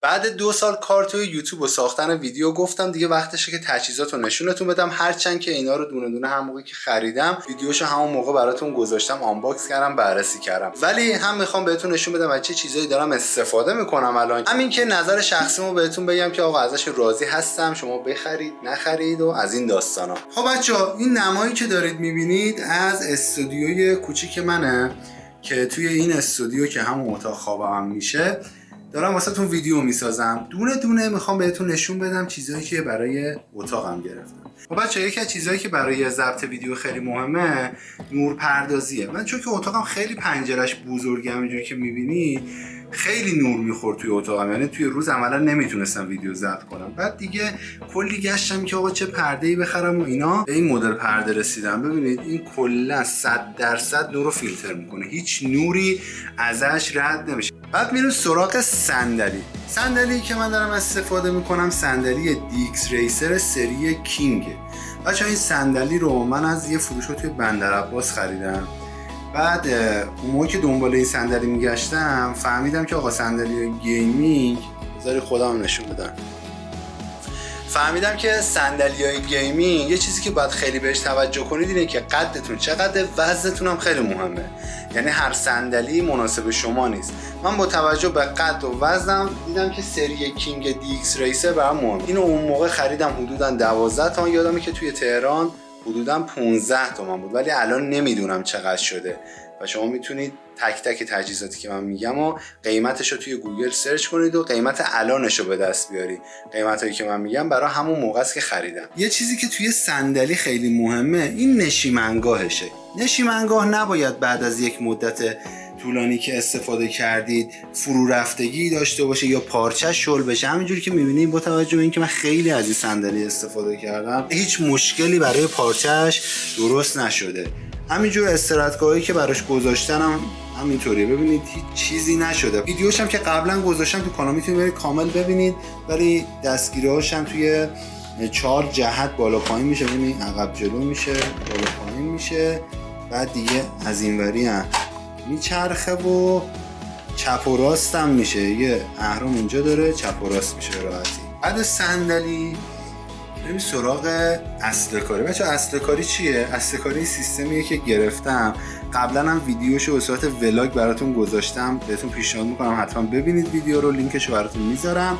بعد 2 سال کار توی یوتیوب و ساختن ویدیو گفتم دیگه وقتشه که تجهیزات رو نشونتون بدم، هرچند که اینا رو دونه دونه هم موقعی که خریدم ویدیوشو همون موقع براتون گذاشتم، آنباکس کردم، بررسی کردم، ولی هم میخوام بهتون نشون بدم از چه چیزایی دارم استفاده میکنم الان. همین که نظر شخصیمو بهتون بگم که آقا ازش راضی هستم، شما بخرید نخرید و از این داستانا. خب بچه‌ها، این نمایی که دارید میبینید از استودیوی کوچیک منه که توی این استودیو که همون اتاق خوابم میشه دارم واسهتون ویدیو میسازم. دونه دونه میخوام بهتون نشون بدم چیزایی که برای اتاقم گرفتم. خب بچه‌ها، یکی از چیزایی که برای ضبط ویدیو خیلی مهمه نورپردازیه. من چون که اتاقم خیلی پنجره‌اش بزرگه، همینجوری که میبینی خیلی نور میخورد توی اتاقم، یعنی توی روز عملا نمیتونستم ویدیو ضبط کنم. بعد دیگه کلی گشتم که آقا چه پرده‌ای بخرم و اینا، به این مدل پرده رسیدم. ببینید این کلا 100% نور رو فیلتر میکنه، هیچ نوری ازش رد نمیشه. بعد میریم سراغ صندلی که من دارم استفاده میکنم صندلی دیکس ریسر سری کینگه. بچه‌ها این صندلی رو من از یه فروشگاه توی بندرعباس خریدم. بعد اون موقع که دنبال این صندلی میگشتم فهمیدم که آقا صندلی گیمینگ، بذاری خودم نشون بدم، فهمیدم که صندلی‌های گیمینگ یه چیزی که باید خیلی بهش توجه کنید اینه که قدتون چقدر، وزنتون هم خیلی مهمه. یعنی هر صندلی مناسب شما نیست. من با توجه به قد و وزنم دیدم که سری کینگ دیکس ریسر برام مهمه. اینو اون موقع خریدم حدوداً 12 تومن، یادمه که توی تهران حدوداً 15 تومن بود، ولی الان نمیدونم چقدر شده. و شما میتونید تک تک تجهیزاتی که من میگم و قیمتش رو توی گوگل سرچ کنید و قیمت الانش رو به دست بیاری. قیمتایی که من میگم برای همون موقع است که خریدم. یه چیزی که توی صندلی خیلی مهمه این نشیمنگاهشه. نشیمنگاه نباید بعد از یک مدت طولانی که استفاده کردید فرو رفتگی داشته باشه یا پارچه شل بشه. همینجوری که میبینید با توجه به اینکه من خیلی از این صندلی استفاده کردم هیچ مشکلی برای پارچه‌اش درست نشده. همینجور استراحتگاهی که براش گذاشتنم همینطوریه، ببینید هیچ چیزی نشده. ویدیوش هم که قبلا گذاشتم تو کانال میتونید برید کامل ببینید، ولی دستگیری‌هاش هم توی 4 جهت بالا پایین میشه. ببینید عقب جلو میشه، بالا پایین میشه، بعد دیگه از اینوری هم میچرخه و چپ و راست هم میشه. یه اهرم اینجا داره، چپ و راست میشه راحتی. بعد صندلی بریم سراغ اصل کاری. بچه‌ها اصل کاری چیه؟ اصل کاری سیستمیه که گرفتم، قبلا هم ویدیوشو به صورت ولاگ براتون گذاشتم، بهتون پیشنهاد میکنم حتما ببینید ویدیو رو، لینکشو براتون میذارم.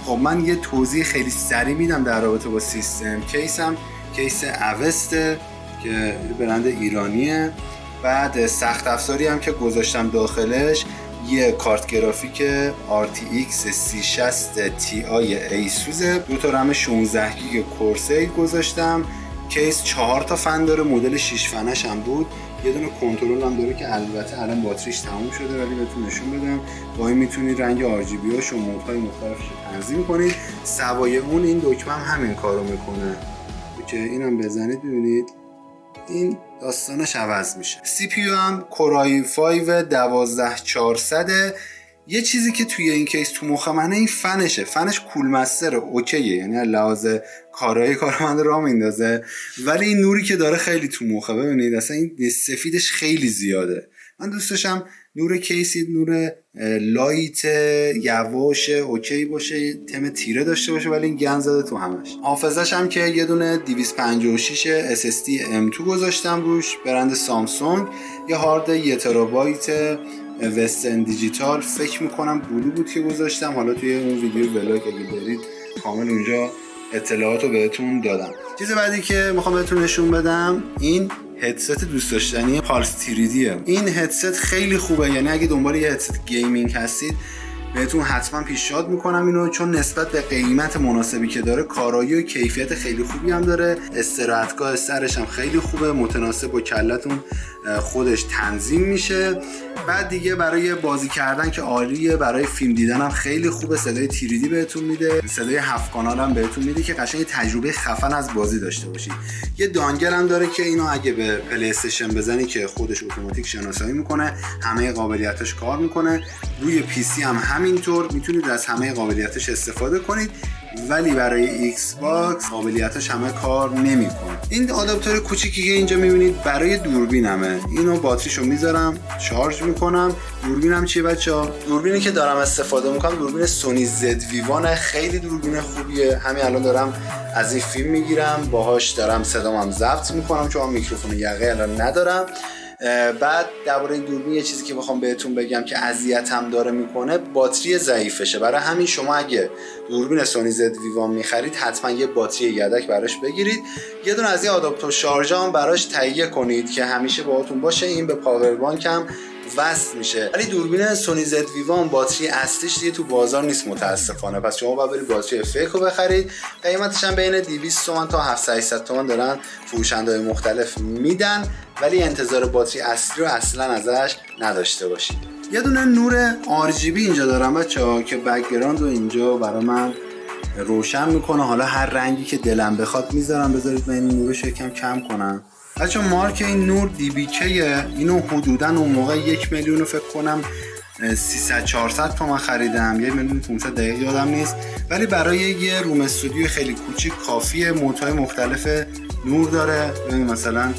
خب من یه توضیح خیلی سریع میدم در رابطه با سیستم. کیسم کیس اوسته که برند ایرانیه. بعد سخت افزاری هم که گذاشتم داخلش یه کارت گرافیک RTX 3060 Ti ایسوس، 2 تا رم 16 گیگ کورسیر گذاشتم. کیس 4 تا فن داره، مدل 6 فنش هم بود. یه دونه کنترل هم داره که البته الان باتریش تموم شده ولی بهتون نشون بدم. با این میتونید رنگ RGB هاش و مودهای مختلفش رو تنظیم کنید. سوای اون این دکمه هم همین کارو میکنه که اینم بزنید ببینید این داستانش عوض میشه. CPU هم کورای 5 12400. یه چیزی که توی این کیس تو مخ منه این فنشه، فنش کول مستره، اوکیه، یعنی لحاظ کارایی کارمند راه میندازه، ولی این نوری که داره خیلی تو مخه. ببینید اصلا این سفیدش خیلی زیاده. من دوست داشتم نور کیسی نور لایت یواش اوکی باشه، تم تیره داشته باشه، ولی این گند زده تو همش. حافظش هم که یه دونه 256 SSD M2 گذاشتم روش، برند سامسونگ. یه هارد 1 ترابایت وسترن دیجیتال، فکر میکنم بلو بود که گذاشتم. حالا توی اون ویدیو ولاگ اگه برید کامل اونجا اطلاعاتو بهتون دادم. چیز بعدی که میخوام بهتون نشون بدم این هدست دوست داشتنی پالس تیریدیه. این هدست خیلی خوبه، یعنی اگه دنبال یه هدست گیمینگ هستید بهتون حتما پیشنهاد میکنم اینو، چون نسبت به قیمت مناسبی که داره کارایی و کیفیت خیلی خوبی هم داره. استراحتگاه سرش هم خیلی خوبه، متناسب با کلتون خودش تنظیم میشه. بعد دیگه برای بازی کردن که عالیه، برای فیلم دیدن هم خیلی خوبه. صدای تیریدی بهتون میده، صدای 7 کانال هم بهتون میده که قشنگ تجربه خفن از بازی داشته باشید. یه دانگل هم داره که اینو اگه به پلی استیشن بزنی که خودش اتوماتیک شناسایی میکنه، همه قابلیتاش کار میکنه. روی پی سی هم همینطور میتونید از همه قابلیتاش استفاده کنید. ولی برای ایکس باکس قابلیتاش همه کار نمیکنه. این آداپتور کوچیکی که اینجا میبینید برای دوربینمه. اینو باتریشو میذارم شارژ میکنم. دوربینم چیه بچه‌ها؟ دوربینی که دارم استفاده میکنم دوربین سونی زد ویوان، خیلی دوربین خوبیه. همین الان دارم از این فیلم میگیرم، باهاش دارم صدامم ضبط میکنم چون میکروفون یقه الان ندارم. بعد درباره این دوربین یه چیزی که بخوام بهتون بگم که اذیتم داره میکنه، باتری ضعیفشه. برای همین شما اگه دوربین سونی زد ویوان میخرید حتما یه باتری یدک براش بگیرید. یه دونه از این آداپتور شارژ هم براش تهیه کنید که همیشه باهاتون باشه. این به پاور بانک هم وصل میشه. ولی دوربین سونی زد ویوان باتری اصلیش دیگه تو بازار نیست متاسفانه، پس شما باید برید باتری فیک رو بخرید. قیمتش هم بین 200 تومن تا 700 تومن دارن فروشنده‌های مختلف میدن، ولی انتظار باتری اصلی رو اصلا ازش نداشته باشید. یه دونه نور RGB اینجا دارم بچه‌ها که بک‌گراند رو اینجا برای من روشن میکنه. حالا هر رنگی که دلم بخواد میذارم. بذارید من این نورش یکم کم کنم. بچه مارک این نور DBK، اینو حدوداً اون موقع 1 میلیون فکر کنم 300-400 تومن خریدم، 1,500,000 دقیق یادم نیست. ولی برای یه روم استودیو خیلی کوچیک کافیه. مودهای مختلف نور داره. مثلا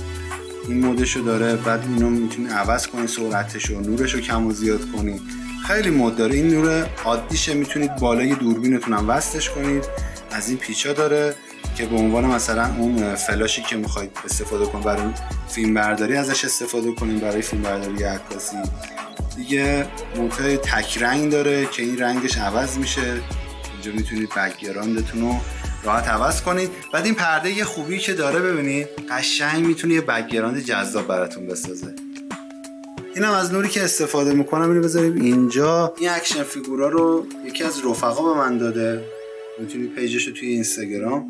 این مودشو داره، بعد اینو میتونی عوض کنی سرعتشو، نورشو کم و زیاد کنی. خیلی مود داره. این نور عادیشه، میتونید بالای دوربینتون هم وصلش کنید. از این پیچا داره که به عنوان مثلا اون فلاشی که میخواید استفاده کنید برای فیلم برداری ازش استفاده کنید، برای فیلم برداری عکاسی. دیگه مودهای تک رنگ داره که این رنگش عوض میشه. اینجا میتونید بک‌گراندتون رو راحت عوض کنید. بعد این پرده یه خوبی که داره، ببینید قشنگ میتونه یه بک‌گراند جذاب براتون بسازه. اینم از نوری که استفاده میکنم. اینو بذاریم اینجا. این اکشن فیگورا رو یکی از رفقا به من داده. میتونید پیجش رو توی اینستاگرام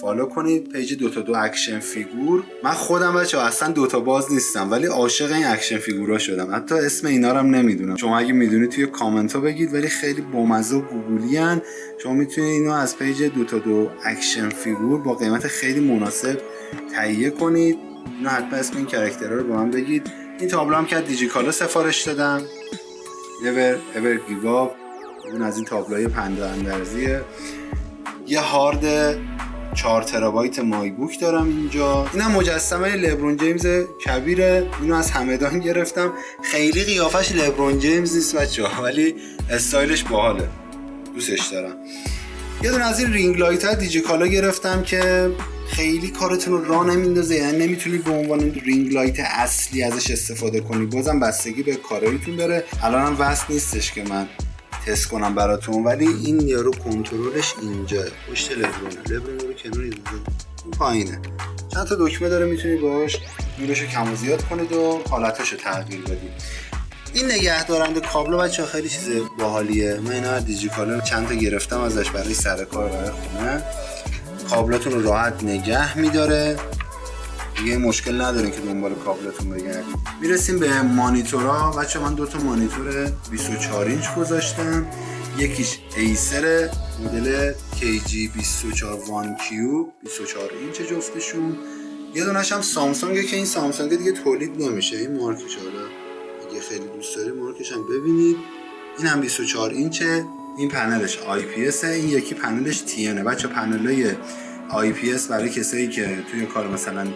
فالو کنید، پیج 2x2 اکشن فیگور. من خودم بچه‌ها اصلا دوتا باز نیستم، ولی عاشق این اکشن فیگورا شدم. حتی اسم اینا رو هم نمیدونم. شما اگه میدونید توی کامنت ها بگید، ولی خیلی بامزه و گوگلی ان. شما میتونید اینو از پیج 2x2 اکشن فیگور با قیمت خیلی مناسب تهیه کنید. اینو حتما اسم این کاراکترها رو به من بگید. این تابلو هم که از دیجیکالا سفارش دادم. never ever give up. این از این تابلوهای پنده اندرزیه. یه هارد 4 ترابایت مایبوک دارم اینجا. اینم مجسمه لبرون جیمز کبیره. اینو از همدان گرفتم. خیلی قیافش لبرون جیمز نیست بچه‌ها، ولی استایلش باحاله، دوستش دارم. یه دونه از این رینگ لایت ها دیجیکالا گرفتم که خیلی کارتون رو راه نمیندازه، یعنی نمیتونید به عنوان رینگ لایت اصلی ازش استفاده کنید. بازم بستگی به کارایتون داره. الانم وصل نیستش که من تست کنم براتون، ولی این یارو کنترلش اینجا پشت لبرون رو کنار این پایینه. چند تا دکمه داره، میتونید باهاش نورش رو کم و زیاد کنید و حالتش رو تغییر بدید. این نگه دارنده کابل بچه‌ها خیلی چیز باحالیه. من اینا از دیجیکالا چند تا گرفتم ازش برای سر کار برای خونه. کابلاتون رو راحت نگه میداره، دیگه مشکل نداره که دنبال کابلتون بگردید. میرسیم به مانیتورها. بچه‌ها من 2 تا مانیتور 24 اینچ گذاشتم. یکیش ایسر مدل KG24 1Q 24 اینچ جفتشون. یه دونش هم سامسونگه که این سامسونگ دیگه تولید نمیشه. این مارکش حالا اگه خیلی دوست داری مارکش هم ببینید. این هم 24 اینچه. این پنلش IPS، این یکی پنلش TN. بچه پنلای IPS برای کسایی که توی کار مثلا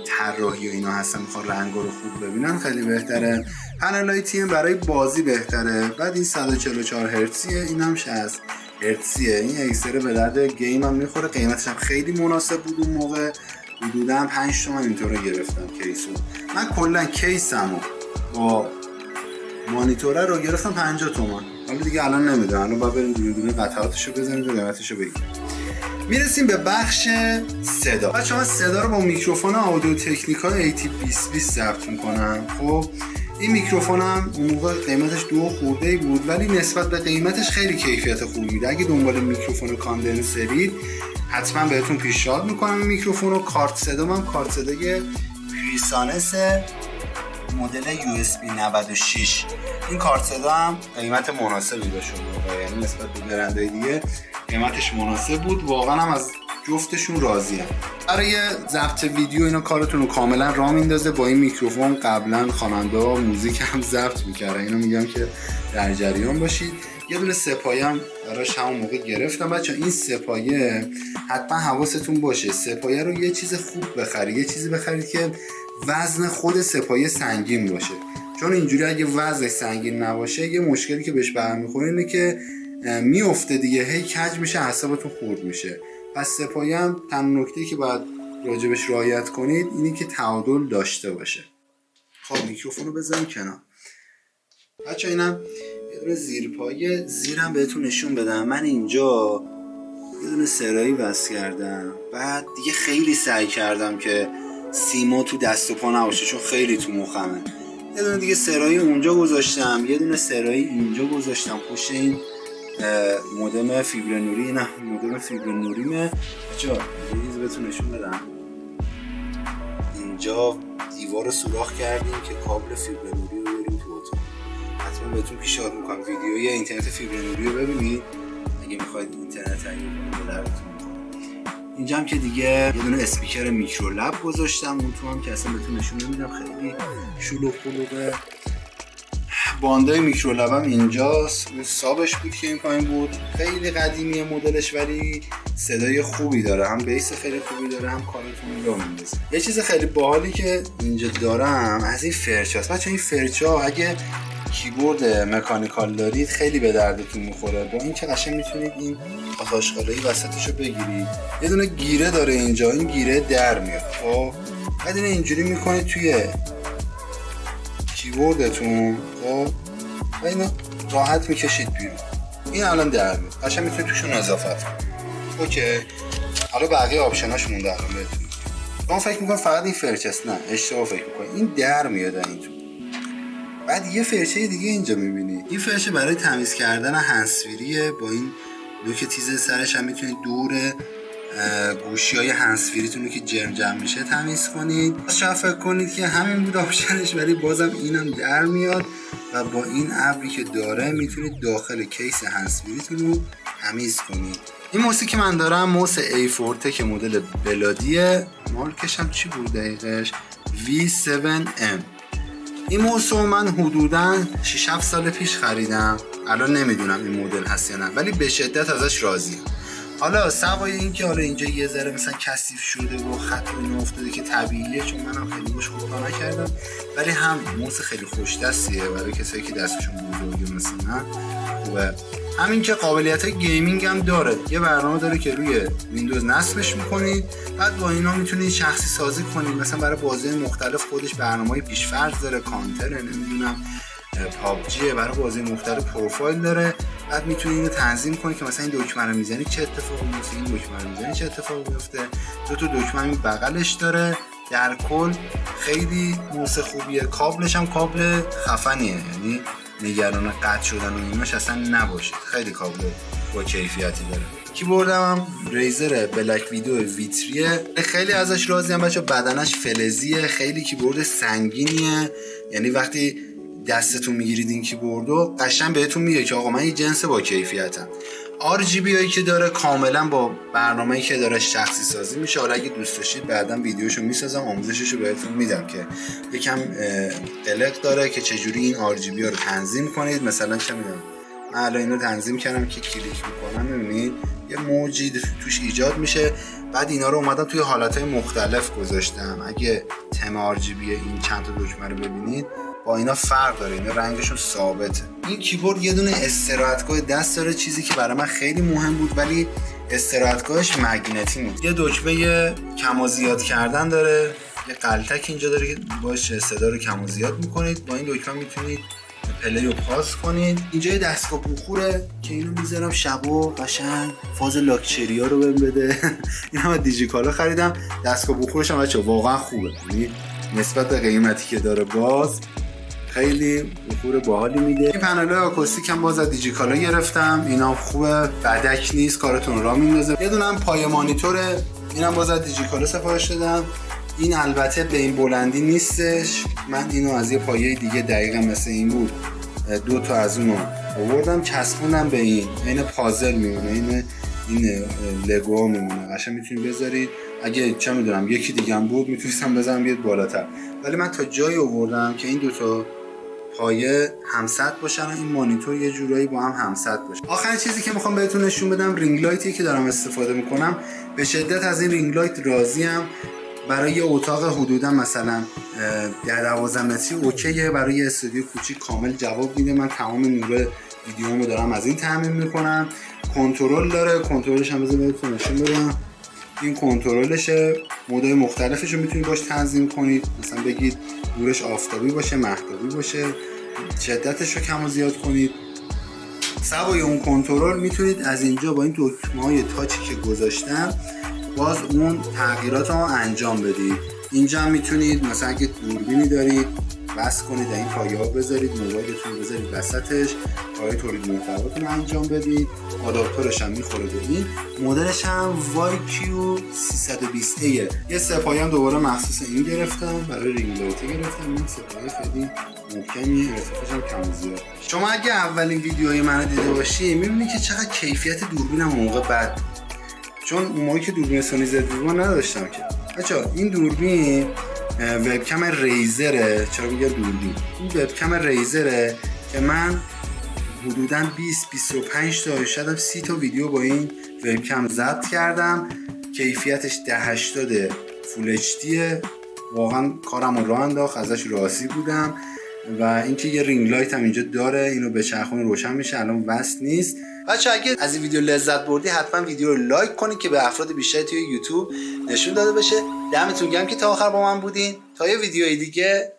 طراحی و اینا هستن میخوان رنگا رو خوب ببینن خیلی بهتره. پنلای TN برای بازی بهتره. بعد این 144 هرتزیه، این هم 60 هرتزیه. این ایسر به درد گیم هم میخوره. قیمتش هم خیلی مناسب بود اون موقع. حدوداً 5 تومن اینطوره گرفتم کیسو. من کلا کیسمو با مانیتوره رو گرفتم 50 تومن. حالا دیگه الان نمیدونم، الان باید بریم دونه قطعاتشو بزنیم و قیمتشو بگیریم. میرسیم به بخش صدا. بچه‌ها من صدا رو با میکروفون آدیو تکنیکا AT2020 ضبط میکنم. خب این میکروفونم اون موقع قیمتش 2 خورده بود، ولی نسبت به قیمتش خیلی کیفیت خوبی بود. اگه دنبال میکروفون کاندنسرید حتما بهتون پیشنهاد میکنم این میکروفون رو. کارت صدا من کارت صدای پریسانس مدل USB 96. این کارت صدا هم قیمت مناسبی داشت اون موقع، یعنی نسبت به برندهای دیگه قیمتش مناسب بود. واقعا هم از جفتشون راضیم. برای ضبط ویدیو اینا کارتون رو کاملا راه میندازه. با این میکروفون قبلا خواننده ها موزیک هم ضبط میکردن. اینو میگم که در جریان باشید. یه دونه سه‌پایه هم براش همون موقع گرفتم. بچه‌ها این سه‌پایه حتما حواستون باشه، سه‌پایه رو یه چیز خوب بخرید، یه چیزی بخرید که وزن خود سه‌پایه سنگین باشه، چون اینجوری اگه وزنش سنگین نباشه یه مشکلی که بهش برمیخوره اینه که میفته دیگه، هی کج میشه، اعصابتون خورد میشه. پس سه‌پایه هم تنها نکته‌ای که باید راجبش رعایت کنید اینه که تعادل داشته باشه. خب میکروفونو بذاریم کنار. بچه‌ها اینم یه دونه زیرپایه، زیرم بهتون نشون بدم. من اینجا یه دونه سرایی وصل کردم، بعد دیگه خیلی سعی کردم که سیما تو دست و پا نباشه چون خیلی تو مخمه. یه دونه دیگه سرایی اونجا گذاشتم، یه دونه سرایی اینجا گذاشتم پشت این مودم فیبر نوری. نه مودم فیبر نوریمه. بچه‌ها یه بهتون نشون بدم. اینجا دیوار رو سوراخ کردیم که کابل فیبر نوری رو بریم تو اتاق. حتما بهتون پیشنهاد میکنم ویدیوی اینترنت فیبر نوری رو ببینید اگه میخواید اینترنت تهیه کنید. اینجا هم که دیگه یه دونه اسپیکر میکرو لب گذاشتم، اون تو هم که اصلا بهتون نشون نمیدم، خیلی شلوغ پلوغه. باندای میکرو لبم اینجاست، اون سابش بود که این پایین بود، خیلی قدیمیه مدلش ولی صدای خوبی داره، هم بیس خیلی خوبی داره، هم کارتون رو میندازه. یه چیز خیلی باحالی که اینجا دارم از این فرچاست. بچه‌ها این فرچا اگه کیبورد مکانیکال دارید خیلی به دردتون میخوره. با این که قشنگ میتونید این آتاشقالایی وسطشو بگیرید. یه دونه گیره داره اینجا، این گیره در میاد. خب بعد اینجوری میکنید توی کیبوردتون، خب و اینو راحت میکشید بیرون. این الان در میاد، قشنگ میتونید توشون اضافت کنید. اوکی، حالا بقیه آپشناش مونده الان بهتون. من فکر میکنم فقط این فرچاست، نه اشتباه فکر میکنم، این در میاد این تو. بعد یه فرچه دیگه اینجا میبینید، این فرچه برای تمیز کردن هندزفریه. با این نوک تیز سرش هم میتونید دور گوشی‌های هندزفریتون رو که جرم جمع میشه تمیز کنید. شاید فکر کنید که همین بود آپشنش، ولی بازم اینم در میاد و با این ابری که داره میتونید داخل کیس هندزفریتون رو تمیز کنید. این موسی که من دارم موس A4 که مدل بلادیه، مارکش هم چی بود دقیقش؟ V7M. این موس رو من حدوداً 6-7 سال پیش خریدم، الان نمیدونم این مدل هست یا نه، ولی به شدت ازش راضیم. حالا سوای این که حالا اینجا یه ذره مثلا کثیف شده و خط و اینو افتاده که طبیعیه چون منم خیلی باش خوب کار نکردم، ولی هم موس خیلی خوش دستیه برای کسایی که دستشون بزرگه مثلا من خوبه. همین که قابلیت گیمینگ هم داره، یه برنامه داره که روی ویندوز نصبش میکنید، بعد با اینا میتونید شخصی سازی کنید، مثلا برای بازی مختلف خودش برنامه‌های پیش‌فرض داره، کانتر نمیدونم پابجیه، برای بازی مختلف پروفایل داره. بعد میتونید اینو تنظیم کنید که مثلا این دکمه رو میزنی چه اتفاقی میفته، این دکمه رو میزنی چه اتفاقی میفته. دو تا دکمه این بغلش داره. در کل خیلی موس خوبیه. کابلش هم کابل خفنیه، یعنی نگران قطع شدن و ایناش اصلا نباشید، خیلی کابل با کیفیتی داره. کیبوردم هم ریزر بلک ویدو ویتریه، خیلی ازش راضیم بچه‌ها. بدنش فلزیه، خیلی کیبورد سنگینیه، یعنی وقتی دستتون میگیرید این کیبوردو قشنگ بهتون میگه که آقا من یه جنس با کیفیتم. RGB هایی که داره کاملا با برنامه‌ای که داره شخصی سازی میشه. حالا اگه دوست داشتید بعداً ویدیوشو میسازم، آموزششو بهتون میدم که یکم قلق داره که چجوری این RGB ها رو تنظیم کنید. مثلا چه میدونم من الان اینو تنظیم کردم که کلیک میکنم ببینید یه موجی توش ایجاد میشه. بعد اینا رو اومدم توی حالتهای مختلف گذاشتم. اگه تم RGB این چند تا دکمه رو ببینید با اینا فرق داره، اینا رنگشون ثابته. این کیبورد یه دونه استراحتگاه دست داره، چیزی که برای من خیلی مهم بود، ولی استراحتگاهش مگنتی بود. یه دکمه کم و زیاد کردن داره، یه غلطک اینجا داره که باش صدا رو کم و زیاد میکنید. با این دکمه میتونید پلی رو پاس کنید. اینجا یه دستگاه بخوره که اینو میذارم شبا قشنگ فاز لاکچریا رو بهم بده. این هم دیجیکالا خریدم. دستگاه بخورش هم بچه‌ها واقعا خوبه، یعنی نسبت به قیمتی که داره باز خیلی بخور باحالی میده. این پنل آکوستیک هم باز از دیجیکالا گرفتم، اینا خوبه، بدک نیست، کارتون را میندازه. یه دونه هم پایه مانیتوره، اینم باز از دیجیکالا سفارش دادم. این البته به این بلندی نیستش، من اینو از یه پایه دیگه دقیقا مثل این بود دو تا از اونو آوردم چسبوندم به این پازل میمونه، این لگو ها میمونه، قشنگ میتونید بذارید. اگه چه میدونم یکی دیگه هم بود میتونستم بذارم بیاد بالاتر، ولی من تا جایی آوردم که این دو تا پایه همسط باشن و این مانیتور یه جورایی با هم همسط باشه. آخرین چیزی که میخوام بهتون نشون بدم رینگ لایتی که دارم استفاده میکنم. به شدت از این رینگ لایت راضیم. برای یه اتاق حدودا مثلا 12 متری اوکیه. برای یه استودیو کوچیک کامل جواب میده. من تمام نور ویدیومو دارم از این تامین میکنم. کنترل داره، کنترلش هم بذار بهتون نشون بدم. این کنترلشه، مودهای مختلفش رو میتونید باش تنظیم کنید. مثلا بگید نورش آفتابی باشه، مهتابی باشه، شدتش رو کم و زیاد کنید. سوای اون کنترل میتونید از اینجا با این دکمه‌های تاچی که گذاشتم باز اون تغییرات رو انجام بدید. اینجا هم میتونید مثلا اگه دوربینی دارید بس کنید این پایه ها بذارید، موبایلتون رو بذارید وسطش، کارهای تولید محتواتون رو انجام بدید. آداپتورش هم میخوره به این. مدلش هم YQ320A. یه سپایه هم دوباره مخصوص این گرفتم، برای رینگ لایت گرفتم. این سپایه خیلی محکمیه، ارتفاعش هم کم و زیاد. شما اگه اولین ویدیوهای منو دیده باشی میبینی که چقدر کیفیت دوربینم اون موقع بد، چون اون موقعی که دوربین سونی Z1 نداشتم که. بچه‌ها این دوربین وبکم ریزره. چرا میگم دوربین؟ این وبکم ریزره که من حدوداً 20-25 تا شاید 30 تا ویدیو با این وبکم ضبط کردم. کیفیتش 1080 فول اچ دیه. واقعا کارمو راه انداخت، ازش راضی بودم. و اینکه یه رینگ لایت هم اینجا داره، اینو به چرخون روشن میشه، الان وصل نیست. بچه اگه از این ویدیو لذت بردی حتما ویدیو رو لایک کنید که به افراد بیشتری توی یوتیوب نشون داده بشه. دمتون گرم که تا آخر با من بودین. تا یه ویدیوی دیگه